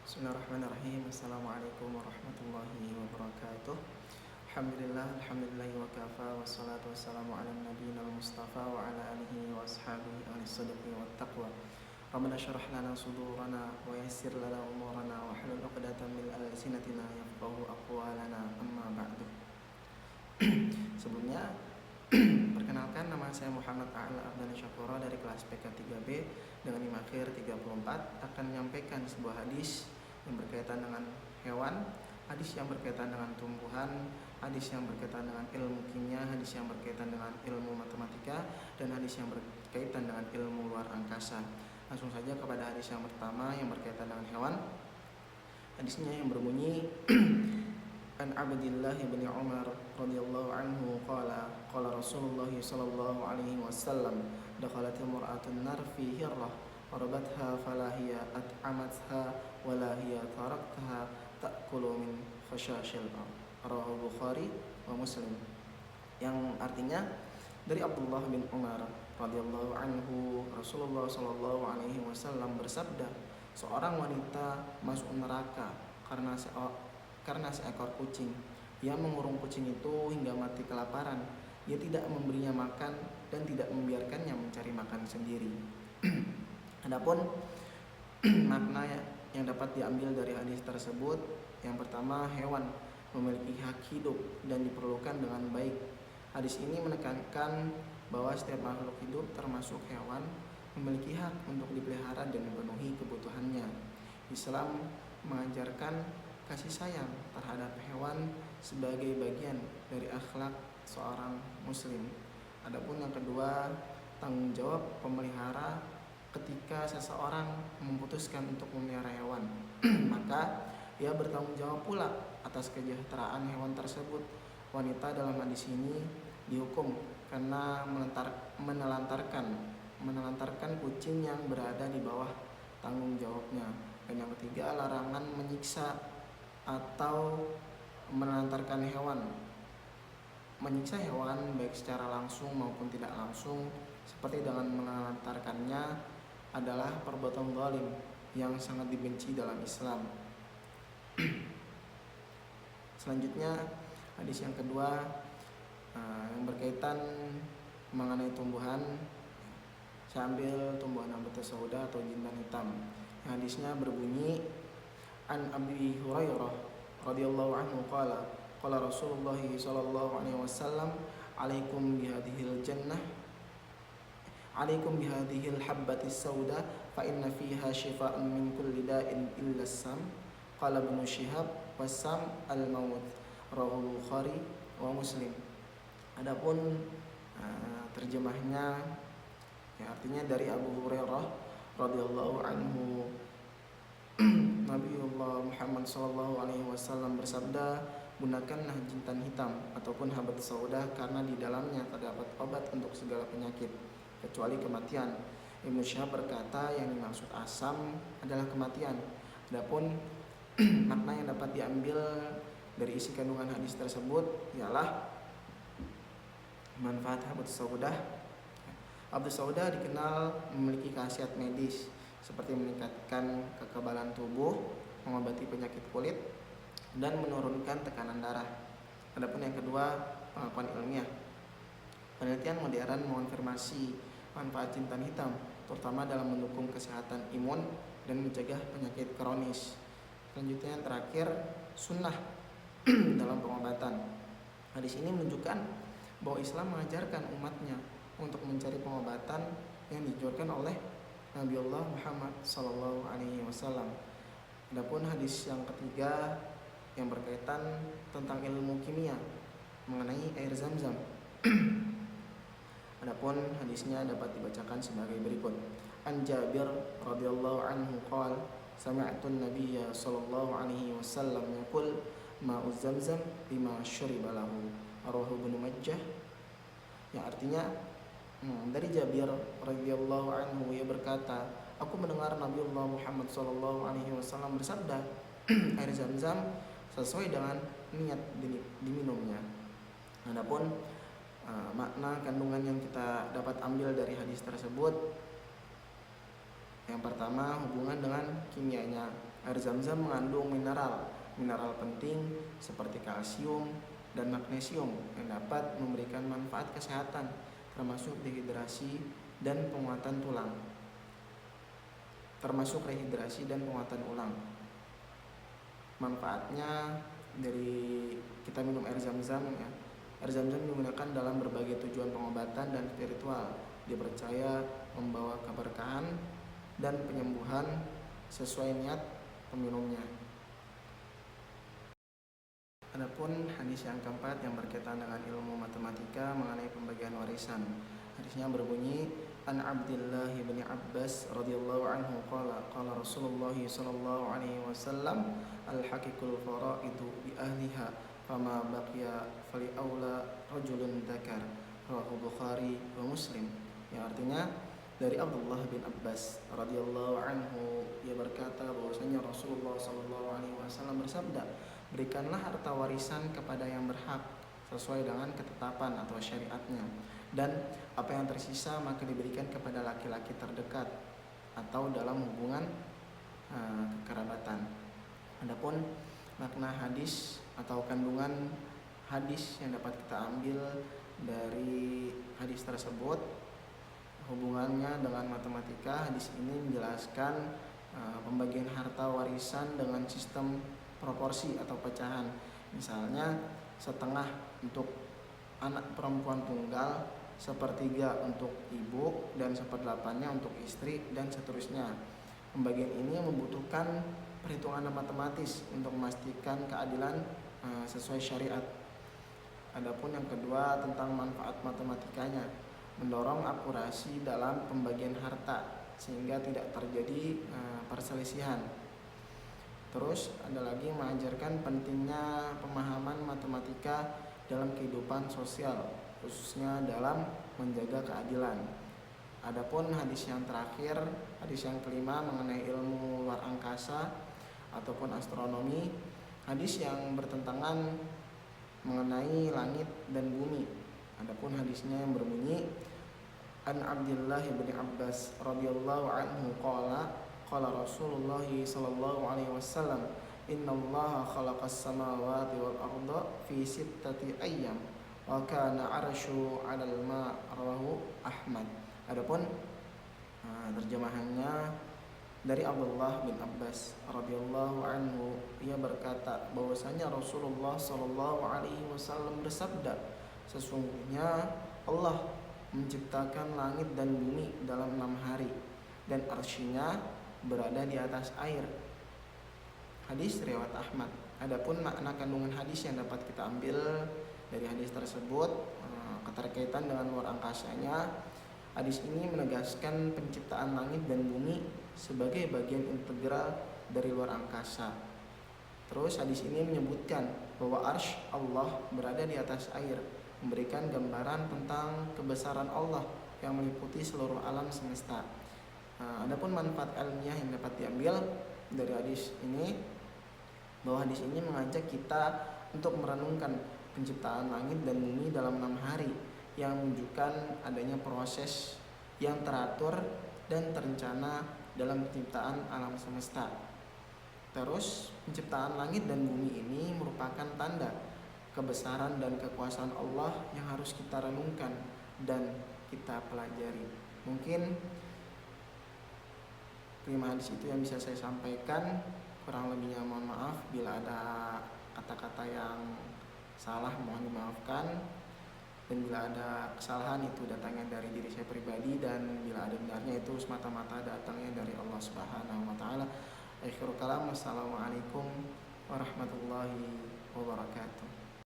Bismillahirrahmanirrahim. Assalamualaikum warahmatullahi wabarakatuh. Alhamdulillah wa kafa, wassalatu wassalamu ala nabiyina al-mustafa wa ala alihi wa ashabihi ahli sidqi wa taqwa. Rabbana syrah lana sudurana wa yassir lana umurana wa hlul 'uqdatam min alsinatina yafqahu aqwalana, amma ba'du. Sebelumnya perkenalkan, nama saya Muhammad A'la Abdana Syakura dari kelas PK 3B dengan IMA akhir 34 akan menyampaikan sebuah hadis yang berkaitan dengan hewan, hadis yang berkaitan dengan tumbuhan, hadis yang berkaitan dengan ilmu kimia, hadis yang berkaitan dengan ilmu matematika, dan hadis yang berkaitan dengan ilmu luar angkasa. Langsung saja kepada hadis yang pertama yang berkaitan dengan hewan. Hadisnya yang berbunyi An Abdillah bin Umar radhiyallahu anhu qala Rasulullah sallallahu alaihi wasallam dakhalat imra'atun nar fi hirrah warabatha fala hiya at'amatha wala hiya taraktaha ta'kulu min khashashil ard. Rawahu Bukhari wa Muslim. Yang artinya, dari Abdullah bin Umar radhiyallahu anhu, Rasulullah sallallahu alaihi wasallam bersabda, seorang wanita masuk neraka karena seekor kucing. Ia mengurung kucing itu hingga mati kelaparan. Ia tidak memberinya makan dan tidak membiarkannya mencari makan sendiri. Adapun makna yang dapat diambil dari hadis tersebut, yang pertama, hewan memiliki hak hidup dan diperlukan dengan baik. Hadis ini menekankan bahwa setiap makhluk hidup termasuk hewan memiliki hak untuk dipelihara dan memenuhi kebutuhannya. Islam mengajarkan kasih sayang terhadap hewan sebagai bagian dari akhlak seorang muslim. Adapun yang kedua, tanggung jawab pemelihara ketika seseorang memutuskan untuk memelihara hewan maka ia bertanggung jawab pula atas kesejahteraan hewan tersebut. Wanita dalam hadis ini dihukum karena menelantarkan kucing yang berada di bawah tanggung jawabnya. Dan yang ketiga, larangan menyiksa atau menelantarkan hewan. Menyiksa hewan baik secara langsung maupun tidak langsung, seperti dengan menelantarkannya, adalah perbuatan zalim yang sangat dibenci dalam Islam. Selanjutnya, hadis yang kedua yang berkaitan mengenai tumbuhan. Saya ambil tumbuhan habatus sauda atau jintan hitam. Hadisnya berbunyi An Abi Hurairah radhiyallahu anhu qala Rasulullah sallallahu alaihi wasallam alaikum bihadhil jannah alaikum bihadhil habbatis sauda fa inna fiha shifaa'un min kulli da'in illa as-sam. Qala Ibnu Syihab was-sam al-maut. Rawahu Bukhari wa Muslim. Adapun terjemahnya, ya, artinya dari Abu Hurairah radhiyallahu anhu, Nabiullah Muhammad sallallahu alaihi wasallam bersabda, gunakanlah jintan hitam ataupun habat sauda karena di dalamnya terdapat obat untuk segala penyakit kecuali kematian. Ibnu Syihab berkata, yang dimaksud asam adalah kematian. Adapun makna yang dapat diambil dari isi kandungan hadis tersebut ialah manfaat habat sauda. Habat sauda dikenal memiliki khasiat medis seperti meningkatkan kekebalan tubuh, mengobati penyakit kulit, dan menurunkan tekanan darah. Adapun yang kedua, pengakuan ilmiah. Penelitian modern mengonfirmasi manfaat jintan hitam, terutama dalam mendukung kesehatan imun dan mencegah penyakit kronis. Selanjutnya yang terakhir, sunnah dalam pengobatan. Hadis ini menunjukkan bahwa Islam mengajarkan umatnya untuk mencari pengobatan yang dianjurkan oleh Nabiullah Muhammad sallallahu alaihi wasallam. Adapun hadis yang ketiga yang berkaitan tentang ilmu kimia mengenai air Zam-Zam. Adapun hadisnya dapat dibacakan sebagai berikut. An Jabir radhiyallahu anhu qala sami'tu an-nabiyya sallallahu alaihi wasallam yaqul ma'u Zamzam bima syuriba lahu. Rawahu Ibnu Majah. Yang artinya, dari Jabir radhiyallahu anhu, ia berkata, aku mendengar Nabiullah Muhammad sallallahu alaihi wasallam bersabda, air Zam-Zam sesuai dengan niat diminumnya. Adapun makna kandungan yang kita dapat ambil dari hadis tersebut, yang pertama, hubungan dengan kimianya. Air Zam-Zam mengandung mineral penting seperti kalsium dan magnesium yang dapat memberikan manfaat kesehatan, termasuk rehidrasi dan penguatan tulang. Manfaatnya dari kita minum air Zam-Zam ya. Air Zam-Zam digunakan dalam berbagai tujuan pengobatan dan spiritual. Dipercaya membawa keberkahan dan penyembuhan sesuai niat peminumnya. Adapun hadis yang keempat yang berkaitan dengan ilmu matematika mengenai pembagian warisan. Hadisnya berbunyi, An Abdullah bin Abbas radhiyallahu anhu qala Rasulullah sallallahu alaihi wasallam al-haqiqul faraidu bi ahliha fama baqiya fali aula rajulun dzakar, rawahu Bukhari wa Muslim. Yang artinya dari Abdullah bin Abbas radhiyallahu anhu, ia berkata bahwasanya Rasulullah sallallahu alaihi wasallam bersabda, berikanlah harta warisan kepada yang berhak sesuai dengan ketetapan atau syariatnya, dan apa yang tersisa maka diberikan kepada laki-laki terdekat atau dalam hubungan kekerabatan. Adapun makna hadis atau kandungan hadis yang dapat kita ambil dari hadis tersebut, hubungannya dengan matematika. Hadis ini menjelaskan pembagian harta warisan dengan sistem proporsi atau pecahan. Misalnya setengah untuk anak perempuan tunggal, sepertiga untuk ibu, dan seperdelapannya untuk istri, dan seterusnya. Pembagian ini membutuhkan perhitungan matematis untuk memastikan keadilan sesuai syariat. Adapun yang kedua tentang manfaat matematikanya, mendorong akurasi dalam pembagian harta sehingga tidak terjadi perselisihan. Terus ada lagi mengajarkan pentingnya pemahaman matematika dalam kehidupan sosial, khususnya dalam menjaga keadilan. Adapun hadis yang terakhir, hadis yang kelima mengenai ilmu luar angkasa ataupun astronomi, hadis yang bertentangan mengenai langit dan bumi. Adapun hadisnya yang berbunyi, An Abdullah bin Abbas radhiyallahu anhu qala Rasulullah sallallahu alaihi wasallam, innallaha khalaqas samawati wal arda fi sittati ayyam wa kana 'arsyu 'alal ma', rawahu Ahmad. Adapun terjemahannya dari Abdullah bin Abbas radhiyallahu anhu, ia berkata bahwasanya Rasulullah sallallahu alaihi wasallam bersabda, sesungguhnya Allah menciptakan langit dan bumi dalam 6 hari dan arsy-Nya berada di atas air. Hadis riwayat Ahmad. Adapun makna kandungan hadis yang dapat kita ambil dari hadis tersebut, keterkaitan dengan luar angkasanya, hadis ini menegaskan penciptaan langit dan bumi sebagai bagian integral dari luar angkasa. Terus hadis ini menyebutkan bahwa arsy Allah berada di atas air, memberikan gambaran tentang kebesaran Allah yang meliputi seluruh alam semesta. Adapun manfaat ilmiah yang dapat diambil dari hadis ini, bahwa hadis ini mengajak kita untuk merenungkan penciptaan langit dan bumi dalam 6 hari, yang menunjukkan adanya proses yang teratur dan terencana dalam penciptaan alam semesta. Terus penciptaan langit dan bumi ini merupakan tanda kebesaran dan kekuasaan Allah yang harus kita renungkan dan kita pelajari. Mungkin 5 hadis itu yang bisa saya sampaikan. Kurang lebihnya mohon maaf. Bila ada kata-kata yang salah mohon dimaafkan, dan bila ada kesalahan itu datangnya dari diri saya pribadi, dan bila ada benarnya itu semata-mata datangnya dari Allah Subhanahu wa taala. Akhirul kalam, wassalamualaikum warahmatullahi wabarakatuh.